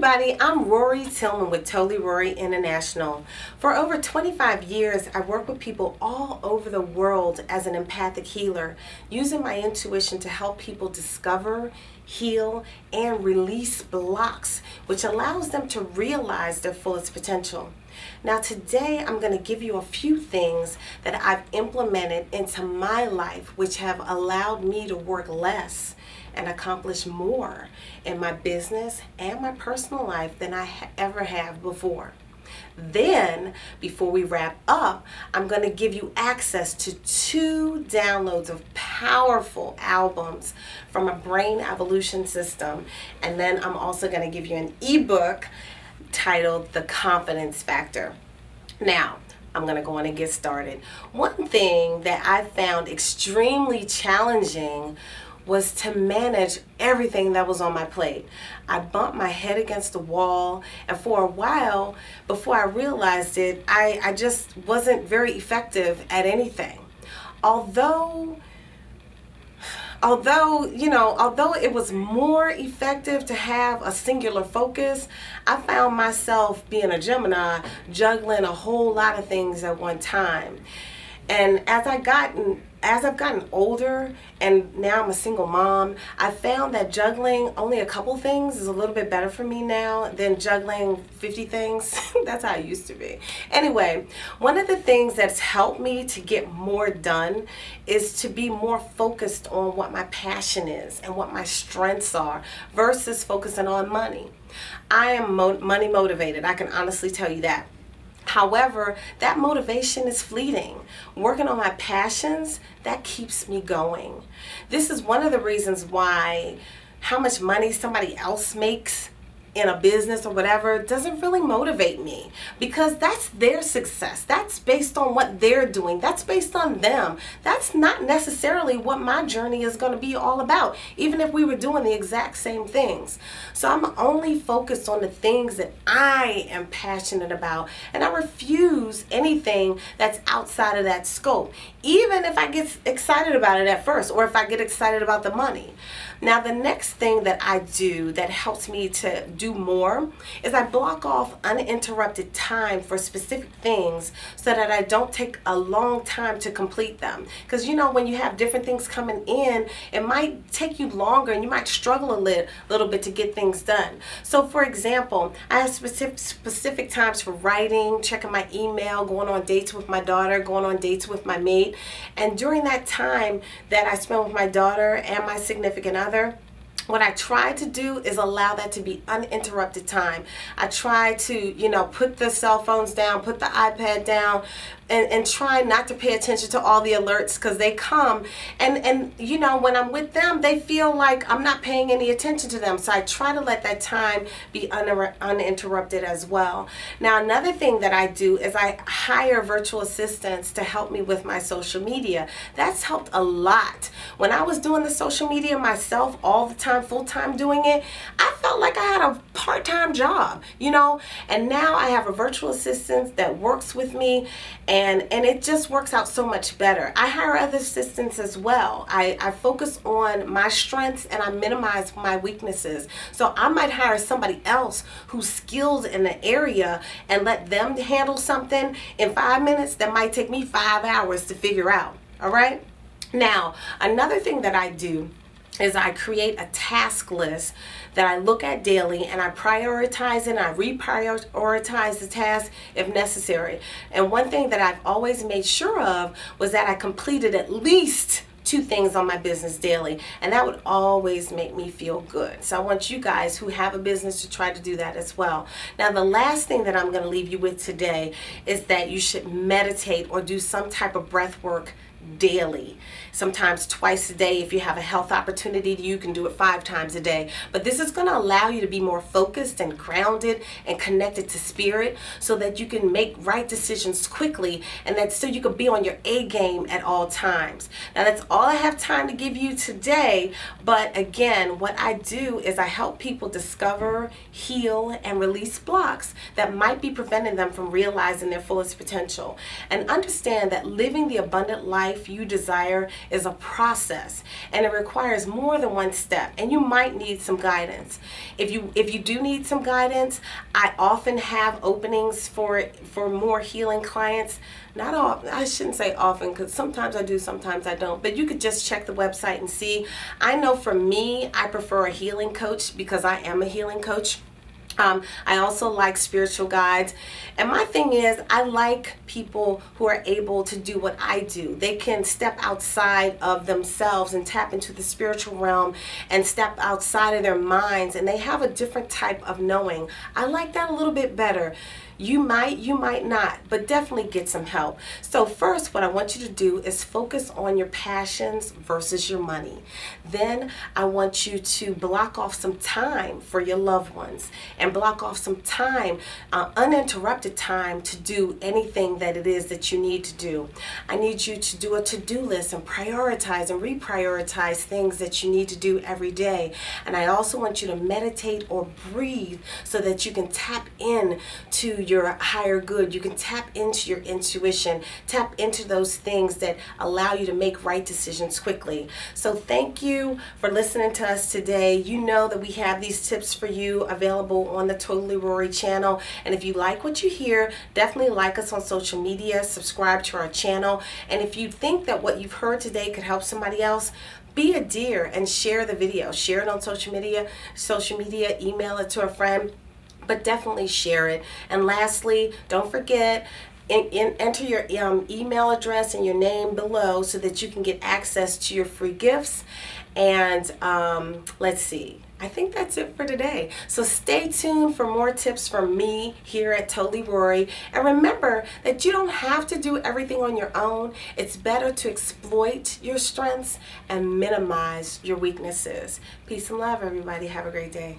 everybody, I'm Rorree Tillman with Totally Rorree International. For over 25 years, I work with people all over the world as an empathic healer, using my intuition to help people discover, heal, and release blocks, which allows them to realize their fullest potential. Now today I'm going to give you a few things that I've implemented into my life which have allowed me to work less and accomplish more in my business and my personal life than I ever have before. Then, before we wrap up, I'm going to give you access to 2 downloads of powerful albums from a brain evolution system. And then I'm also going to give you an ebook titled The Confidence Factor. Now, I'm going to go on and get started. One thing that I found extremely challenging was to manage everything that was on my plate. I bumped my head against the wall, and for a while, before I realized it, I just wasn't very effective at anything. Although it was more effective to have a singular focus, I found myself being a Gemini, juggling a whole lot of things at one time. And as I've gotten older, and now I'm a single mom, I found that juggling only a couple things is a little bit better for me now than juggling 50 things. That's how I used to be. Anyway, one of the things that's helped me to get more done is to be more focused on what my passion is and what my strengths are versus focusing on money. I am money motivated. I can honestly tell you that. However, that motivation is fleeting. Working on my passions, that keeps me going. This is one of the reasons why how much money somebody else makes in a business or whatever doesn't really motivate me, because that's their success. That's based on what they're doing. That's based on them. That's not necessarily what my journey is going to be all about, even if we were doing the exact same things. So I'm only focused on the things that I am passionate about, and I refuse anything that's outside of that scope, even if I get excited about it at first, or if I get excited about the money. Now, the next thing that I do that helps me to do more is I block off uninterrupted time for specific things so that I don't take a long time to complete them. Because when you have different things coming in, it might take you longer and you might struggle a little bit to get things done. So for example, I have specific times for writing, checking my email, going on dates with my daughter, going on dates with my mate. And during that time that I spend with my daughter and my significant other, what I try to do is allow that to be uninterrupted time. I try to, put the cell phones down, put the iPad down, and try not to pay attention to all the alerts, because they come and when I'm with them, they feel like I'm not paying any attention to them. So I try to let that time be uninterrupted as well. Now, another thing that I do is I hire virtual assistants to help me with my social media. That's helped a lot. When I was doing the social media myself all the time, full-time doing it, I felt like I had a part-time job, and now I have a virtual assistant that works with me, and it just works out so much better. I hire other assistants as well. I focus on my strengths and I minimize my weaknesses. So I might hire somebody else who's skilled in the area and let them handle something in 5 minutes that might take me 5 hours to figure out. All right? Now, another thing that I do is I create a task list that I look at daily, and I prioritize and I reprioritize the task if necessary. And one thing that I've always made sure of was that I completed at least 2 things on my business daily, and that would always make me feel good. So I want you guys who have a business to try to do that as well. Now, the last thing that I'm going to leave you with today is that you should meditate or do some type of breath work daily, sometimes twice a day. If you have a health opportunity, you can do it 5 times a day. But this is going to allow you to be more focused and grounded and connected to spirit, so that you can make right decisions quickly, and that so you can be on your A game at all times. Now, that's all I have time to give you today. But again, what I do is I help people discover, heal, and release blocks that might be preventing them from realizing their fullest potential. And understand that living the abundant life life you desire is a process, and it requires more than one step, and you might need some guidance. If you do need some guidance, I often have openings for more healing clients. Not all, I shouldn't say often, because sometimes I do, sometimes I don't, but you could just check the website and see. I know for me, I prefer a healing coach because I am a healing coach. I also like spiritual guides. And my thing is, I like people who are able to do what I do. They can step outside of themselves and tap into the spiritual realm and step outside of their minds, and they have a different type of knowing. I like that a little bit better. You might not, but definitely get some help. So first, what I want you to do is focus on your passions versus your money. Then I want you to block off some time for your loved ones and block off some time, uninterrupted time, to do anything that it is that you need to do. I need you to do a to-do list and prioritize and reprioritize things that you need to do every day. And I also want you to meditate or breathe so that you can tap in to your higher good. You can tap into your intuition, tap into those things that allow you to make right decisions quickly. So thank you for listening to us today. You know that we have these tips for you available on the Totally Rorree channel. And if you like what you hear, definitely like us on social media, subscribe to our channel. And if you think that what you've heard today could help somebody else, be a dear and share the video. Share it on social media, email it to a friend, but definitely share it. And lastly, don't forget, enter your email address and your name below so that you can get access to your free gifts. And let's see, I think that's it for today. So stay tuned for more tips from me here at Totally Rorree. And remember that you don't have to do everything on your own. It's better to exploit your strengths and minimize your weaknesses. Peace and love, everybody. Have a great day.